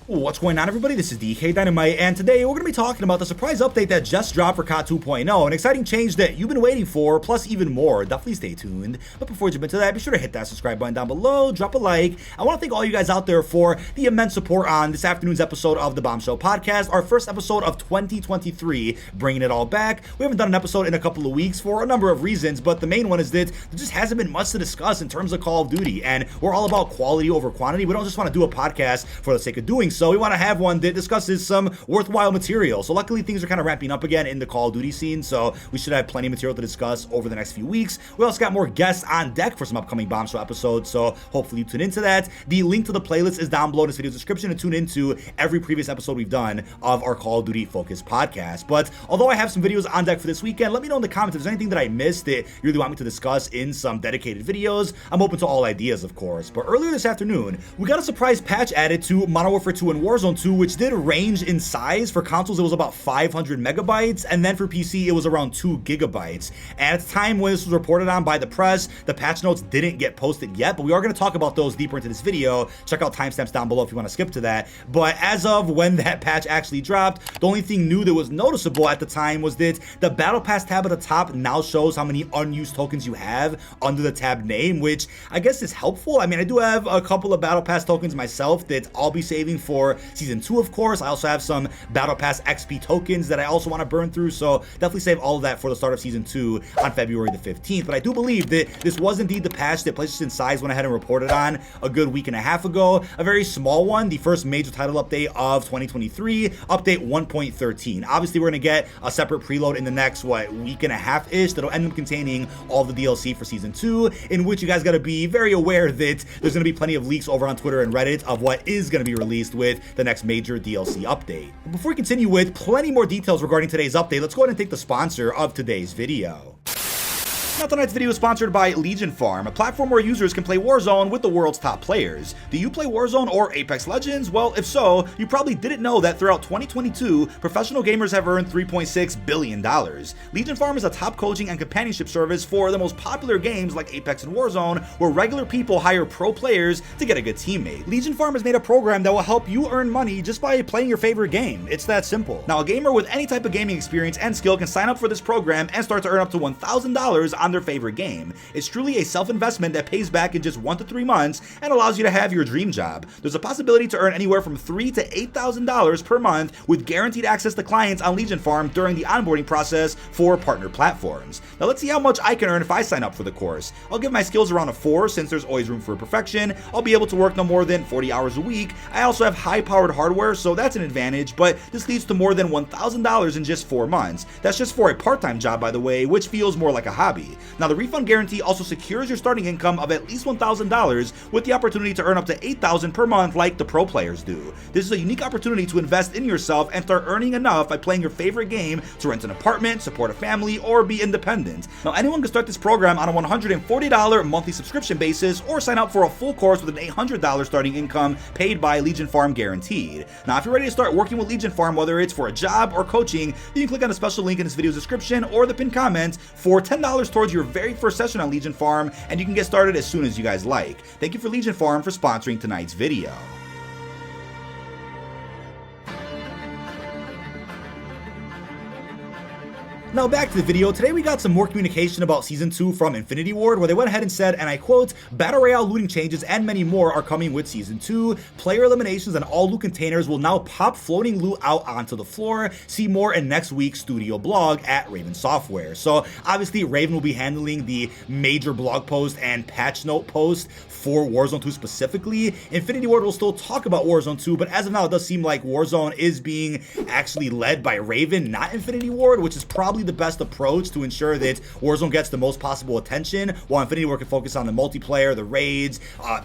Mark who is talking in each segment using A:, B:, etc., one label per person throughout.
A: What's going on, everybody? This is dkdynamite, and today we're going to be talking about the surprise update that just dropped for COD 2.0, an exciting change that you've been waiting for, plus even more. Definitely stay tuned. But before we jump into that, be sure to hit that subscribe button down below, drop a like. I want to thank all you guys out there for the immense support on this afternoon's episode of the Bombshell podcast, our first episode of 2023, bringing it all back. We haven't done an episode in a couple of weeks for a number of reasons, but the main one is that there just hasn't been much to discuss in terms of Call of Duty, and we're all about quality over quantity. We don't just want to do a podcast for the sake of doing so. We want to have one that discusses some worthwhile material. So luckily things are kind of ramping up again in the Call of Duty scene, so we should have plenty of material to discuss over the next few weeks. We also got more guests on deck for some upcoming Bombshell episodes, so hopefully you tune into that. The link to the playlist is down below in this video's description to tune into every previous episode we've done of our Call of Duty focused podcast. But although I have some videos on deck for this weekend, let me know in the comments if there's anything that I missed that you really want me to discuss in some dedicated videos. I'm open to all ideas, of course. But earlier this afternoon, we got a surprise patch added to Modern Warfare 2 and Warzone 2, which did range in size. For consoles, it was about 500 megabytes, and then for PC, it was around 2 gigabytes. And at the time when this was reported on by the press, the patch notes didn't get posted yet, but we are going to talk about those deeper into this video. Check out timestamps down below if you want to skip to that. But as of when that patch actually dropped, the only thing new that was noticeable at the time was that the Battle Pass tab at the top now shows how many unused tokens you have under the tab name, which I guess is helpful. I mean, I do have a couple of Battle Pass tokens myself that I'll be saving for Season 2, of course. I also have some Battle Pass XP tokens that I also want to burn through, so definitely save all of that for the start of Season 2 on February the 15th. But I do believe that this was indeed the patch that PlayStation Size went ahead and reported on a good week and a half ago. A very small one, the first major title update of 2023, update 1.13. Obviously, we're going to get a separate preload in the next, week and a half-ish that'll end up containing all the DLC for Season 2, in which you guys got to be very aware that there's going to be plenty of leaks over on Twitter and Reddit of what is going to be released with the next major DLC update. But before we continue with plenty more details regarding today's update, let's go ahead and thank the sponsor of today's video. Now, tonight's video is sponsored by LegionFarm, a platform where users can play Warzone with the world's top players. Do you play Warzone or Apex Legends? Well, if so, you probably didn't know that throughout 2022, professional gamers have earned $3.6 billion. LegionFarm is a top coaching and companionship service for the most popular games like Apex and Warzone, where regular people hire pro players to get a good teammate. LegionFarm has made a program that will help you earn money just by playing your favorite game. It's that simple. Now, a gamer with any type of gaming experience and skill can sign up for this program and start to earn up to $1,000 on their favorite game. It's truly a self-investment that pays back in just 1 to 3 months and allows you to have your dream job. There's a possibility to earn anywhere from $3,000 to $8,000 per month with guaranteed access to clients on LegionFarm during the onboarding process for partner platforms. Now let's see how much I can earn if I sign up for the course. I'll give my skills around a 4 since there's always room for perfection. I'll be able to work no more than 40 hours a week. I also have high-powered hardware, so that's an advantage, but this leads to more than $1,000 in just 4 months. That's just for a part-time job, by the way, which feels more like a hobby. Now, the refund guarantee also secures your starting income of at least $1,000 with the opportunity to earn up to $8,000 per month like the pro players do. This is a unique opportunity to invest in yourself and start earning enough by playing your favorite game to rent an apartment, support a family, or be independent. Now, anyone can start this program on a $140 monthly subscription basis or sign up for a full course with an $800 starting income paid by LegionFarm guaranteed. Now, if you're ready to start working with LegionFarm, whether it's for a job or coaching, you can click on the special link in this video's description or the pinned comment for $10 towards your very first session on LegionFarm, and you can get started as soon as you guys like. Thank you for LegionFarm for sponsoring tonight's video. Now back to the video. Today we got some more communication about Season 2 from Infinity Ward, where they went ahead and said, and I quote, "Battle Royale looting changes and many more are coming with Season 2. Player eliminations and all loot containers will now pop floating loot out onto the floor. See more in next week's studio blog at Raven Software." So obviously Raven will be handling the major blog post and patch note post for Warzone 2 specifically. Infinity Ward will still talk about Warzone 2, but as of now it does seem like Warzone is being actually led by Raven, not Infinity Ward, which is probably the best approach to ensure that Warzone gets the most possible attention, while Infinity Ward can focus on the multiplayer, the raids,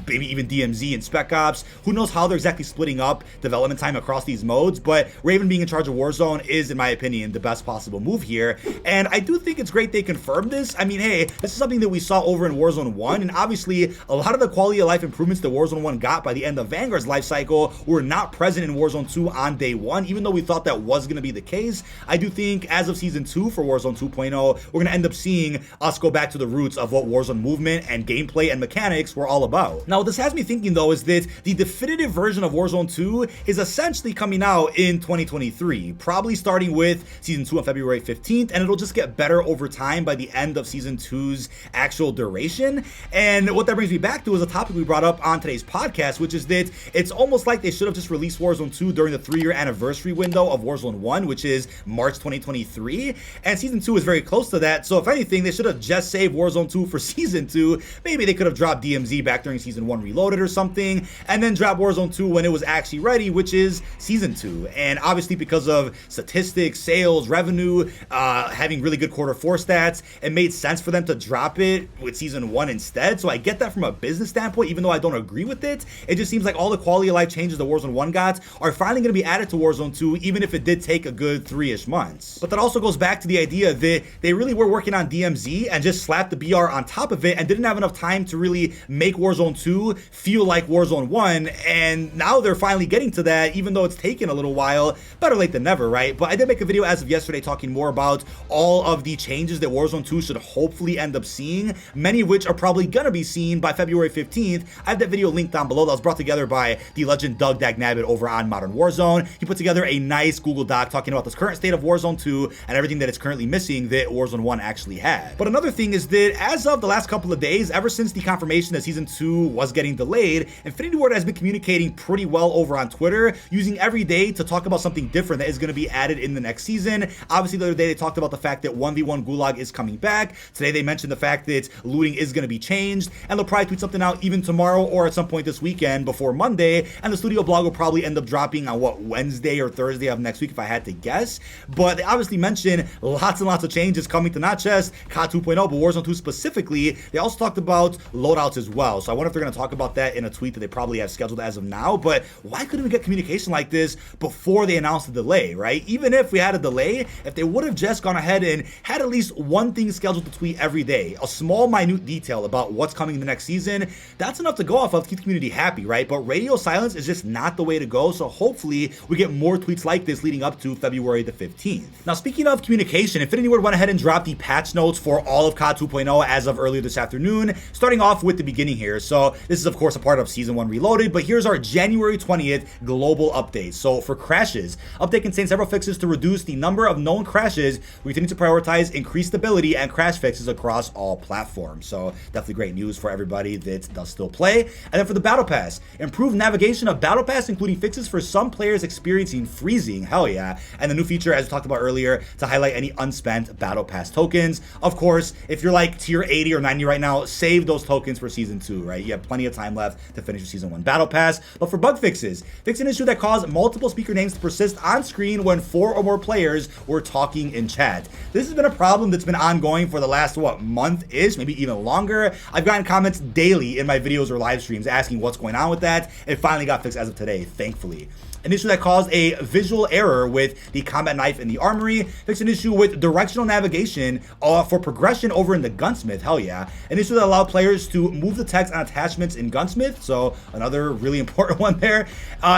A: maybe even DMZ and Spec Ops. Who knows how they're exactly splitting up development time across these modes, but Raven being in charge of Warzone is, in my opinion, the best possible move here. And I do think it's great they confirmed this. I mean, hey, this is something that we saw over in Warzone 1, and obviously a lot of the quality of life improvements that Warzone 1 got by the end of Vanguard's life cycle were not present in Warzone 2 on day one, even though we thought that was going to be the case. I do think as of Season 2, for Warzone 2.0, we're going to end up seeing us go back to the roots of what Warzone movement and gameplay and mechanics were all about. Now, what this has me thinking, though, is that the definitive version of Warzone 2 is essentially coming out in 2023, probably starting with Season 2 on February 15th, and it'll just get better over time by the end of Season 2's actual duration. And what that brings me back to is a topic we brought up on today's podcast, which is that it's almost like they should have just released Warzone 2 during the 3-year anniversary window of Warzone 1, which is March 2023, and Season 2 is very close to that. So if anything, they should have just saved Warzone 2 for Season 2. Maybe they could have dropped DMZ back during Season 1 Reloaded or something, and then drop Warzone 2 when it was actually ready, which is Season 2. And obviously, because of statistics, sales, revenue, having really good quarter 4 stats, it made sense for them to drop it with Season 1 instead. So I get that from a business standpoint, even though I don't agree with it. It just seems like all the quality of life changes that Warzone 1 got are finally going to be added to Warzone 2, even if it did take a good 3-ish months. But that also goes back to the idea that they really were working on DMZ and just slapped the BR on top of it and didn't have enough time to really make Warzone 2 feel like Warzone 1, and now they're finally getting to that, even though it's taken a little while. Better late than never, right? But I did make a video as of yesterday talking more about all of the changes that Warzone 2 should hopefully end up seeing, many of which are probably gonna be seen by February 15th. I have that video linked down below that was brought together by the legend Doug Dagnabbit over on Modern Warzone. He put together a nice Google Doc talking about this current state of Warzone 2 and everything that it's currently missing that Warzone 1 actually had. But another thing is that as of the last couple of days, ever since the confirmation that Season 2 was getting delayed, Infinity Ward has been communicating pretty well over on Twitter, using every day to talk about something different that is going to be added in the next season. Obviously, the other day they talked about the fact that 1v1 Gulag is coming back. Today they mentioned the fact that looting is going to be changed, and they'll probably tweet something out even tomorrow or at some point this weekend before Monday, and the studio blog will probably end up dropping on Wednesday or Thursday of next week if I had to guess. But they obviously mentioned lots and lots of changes coming to not just COD 2.0 but Warzone 2 specifically. They also talked about loadouts as well, so I wonder if they're going to talk about that in a tweet that they probably have scheduled as of now. But why couldn't we get communication like this before they announced the delay, right? Even if we had a delay, if they would have just gone ahead and had at least one thing scheduled to tweet every day, a small minute detail about what's coming in the next season, that's enough to go off of to keep the community happy, right? But radio silence is just not the way to go, so hopefully we get more tweets like this leading up to February the 15th. Now, speaking of communication, Infinity Ward went ahead and dropped the patch notes for all of COD 2.0 as of earlier this afternoon, starting off with the beginning here. So this is of course a part of Season 1 Reloaded, but here's our January 20th global update. So for crashes, update contains several fixes to reduce the number of known crashes. We continue to prioritize increased stability and crash fixes across all platforms. So definitely great news for everybody that does still play. And then for the Battle Pass, improved navigation of Battle Pass, including fixes for some players experiencing freezing, hell yeah. And the new feature, as we talked about earlier, to highlight any unspent Battle Pass tokens. Of course, if you're like tier 80 or 90 right now, save those tokens for Season 2, right? You have plenty of time left to finish your Season 1 Battle Pass. But for bug fixes, fix an issue that caused multiple speaker names to persist on screen when 4 or more players were talking in chat. This has been a problem that's been ongoing for the last, month-ish, maybe even longer. I've gotten comments daily in my videos or live streams asking what's going on with that. It finally got fixed as of today, thankfully. An issue that caused a visual error with the combat knife in the armory. Fixed an issue with directional navigation for progression over in the gunsmith, hell yeah. An issue that allowed players to move the text on attachments in gunsmith, so another really important one there.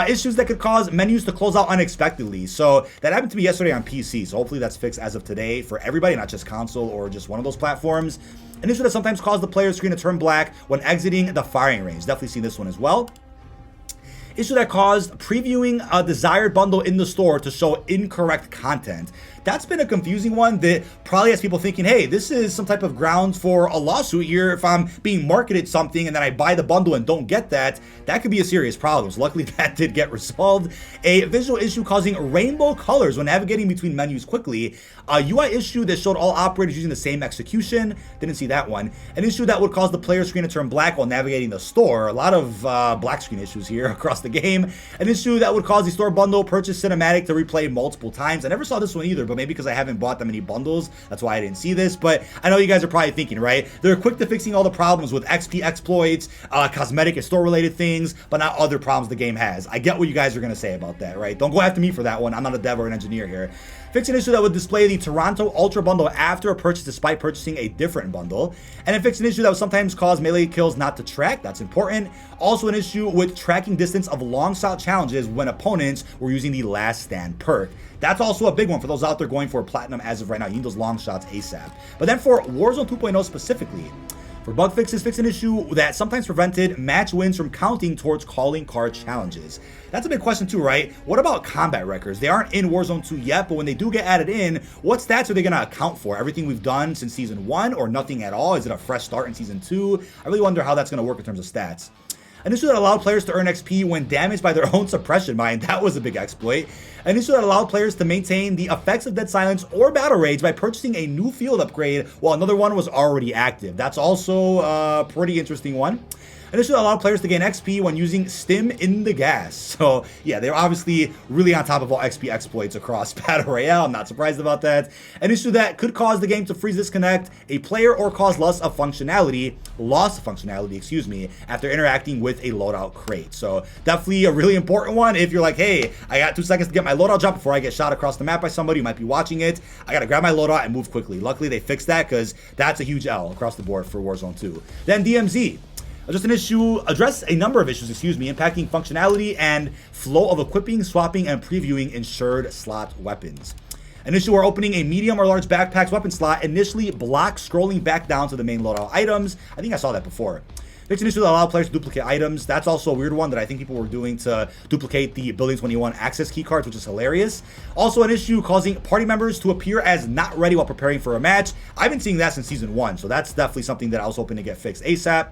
A: Issues that could cause menus to close out unexpectedly. So that happened to me yesterday on PC, so hopefully that's fixed as of today for everybody, not just console or just one of those platforms. An issue that sometimes caused the player screen to turn black when exiting the firing range. Definitely seen this one as well. Issue that caused previewing a desired bundle in the store to show incorrect content. That's been a confusing one that probably has people thinking, hey, this is some type of grounds for a lawsuit here. If I'm being marketed something and then I buy the bundle and don't get that, that could be a serious problem. So luckily that did get resolved. A visual issue causing rainbow colors when navigating between menus quickly. A UI issue that showed all operators using the same execution. Didn't see that one. An issue that would cause the player screen to turn black while navigating the store. A lot of black screen issues here across the game. An issue that would cause the store bundle purchase cinematic to replay multiple times. I never saw this one either, but maybe because I haven't bought that many bundles, that's why I didn't see this. But I know you guys are probably thinking, right? They're quick to fixing all the problems with XP exploits, cosmetic and store related things, but not other problems the game has. I get what you guys are going to say about that, right? Don't go after me for that one. I'm not a dev or an engineer here. Fix an issue that would display the Toronto Ultra bundle after a purchase despite purchasing a different bundle. And then fix an issue that would sometimes cause melee kills not to track. That's important. Also an issue with tracking distance of long shot challenges when opponents were using the last stand perk. That's also a big one for those out there going for platinum as of right now. You need those long shots ASAP. But then for Warzone 2.0 specifically, for bug fixes, fix an issue that sometimes prevented match wins from counting towards calling card challenges. That's a big question too, right? What about combat records? They aren't in Warzone 2 yet, but when they do get added in, what stats are they going to account for? Everything we've done since Season 1 or nothing at all? Is it a fresh start in Season 2? I really wonder how that's going to work in terms of stats. An issue that allowed players to earn XP when damaged by their own suppression mine. That was a big exploit. An issue that allowed players to maintain the effects of Dead Silence or Battle Rage by purchasing a new field upgrade while another one was already active. That's also a pretty interesting one. And this should allow players to gain XP when using stim in the gas. So yeah, they're obviously really on top of all XP exploits across Battle Royale. I'm not surprised about that. An issue that could cause the game to freeze disconnect a player or cause loss of functionality, after interacting with a loadout crate. So definitely a really important one if you're like, hey, I got 2 seconds to get my loadout drop before I get shot across the map by somebody who might be watching it. I gotta grab my loadout and move quickly. Luckily they fixed that because that's a huge L across the board for Warzone 2. Then DMZ. Just an issue, address a number of issues, impacting functionality and flow of equipping, swapping, and previewing insured slot weapons. An issue where opening a medium or large backpack's weapon slot initially blocks scrolling back down to the main loadout items. I think I saw that before. Fix an issue that allows players to duplicate items. That's also a weird one that I think people were doing to duplicate the Building 21 access key cards, which is hilarious. Also an issue causing party members to appear as not ready while preparing for a match. I've been seeing that since Season 1, so that's definitely something that I was hoping to get fixed ASAP.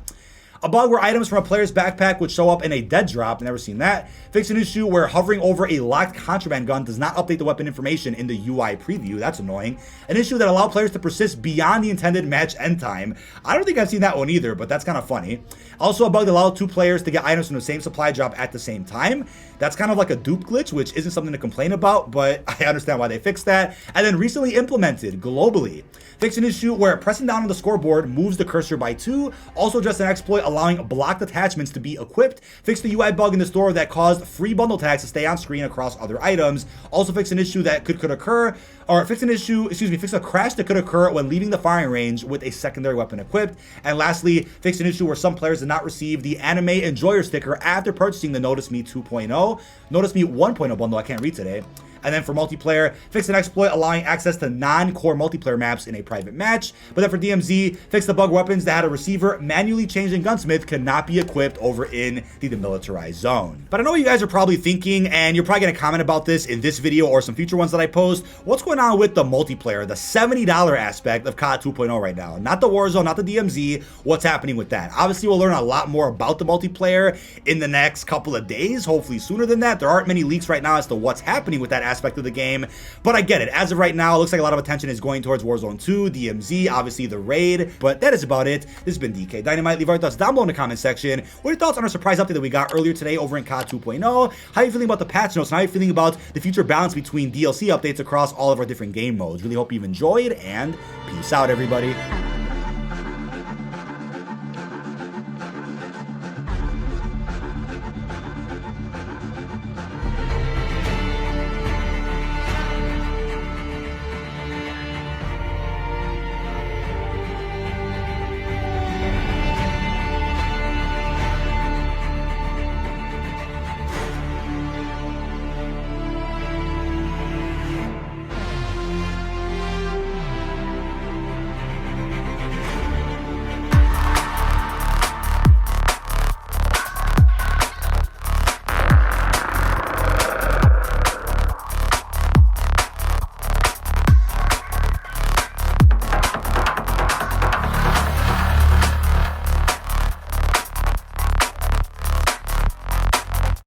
A: A bug where items from a player's backpack would show up in a dead drop. Never seen that. Fix an issue where hovering over a locked contraband gun does not update the weapon information in the UI preview. That's annoying. An issue that allowed players to persist beyond the intended match end time. I don't think I've seen that one either, but that's kind of funny. Also a bug that allowed 2 players to get items from the same supply drop at the same time. That's kind of like a dupe glitch, which isn't something to complain about, but I understand why they fixed that. And then recently implemented globally. Fix an issue where pressing down on the scoreboard moves the cursor by 2. Also address an exploit allowing blocked attachments to be equipped. Fix the UI bug in the store that caused free bundle tags to stay on screen across other items. Also fix an issue that could occur, or fix a crash that could occur when leaving the firing range with a secondary weapon equipped. And lastly, fix an issue where some players did not receive the Anime Enjoyer sticker after purchasing the Notice Me 2.0. Notice Me 1.0 bundle, I can't read today. And then for multiplayer, fix an exploit allowing access to non-core multiplayer maps in a private match. But then for DMZ, fix the bug weapons that had a receiver manually changed in Gunsmith could not be equipped over in the demilitarized zone. But I know what you guys are probably thinking, and you're probably going to comment about this in this video or some future ones that I post. What's going on with the multiplayer, the $70 aspect of COD 2.0 right now? Not the Warzone, not the DMZ. What's happening with that? Obviously, we'll learn a lot more about the multiplayer in the next couple of days, hopefully sooner than that. There aren't many leaks right now as to what's happening with that aspect of the game, but I get it. As of right now, it looks like a lot of attention is going towards Warzone 2, DMZ, obviously the raid, but that is about it. This has been dkdynamite. Leave our thoughts down below in the comment section. What are your thoughts on our surprise update that we got earlier today over in COD 2.0? How are you feeling about the patch notes, and how are you feeling about the future balance between DLC updates across all of our different game modes? Really hope you've enjoyed, and peace out, everybody.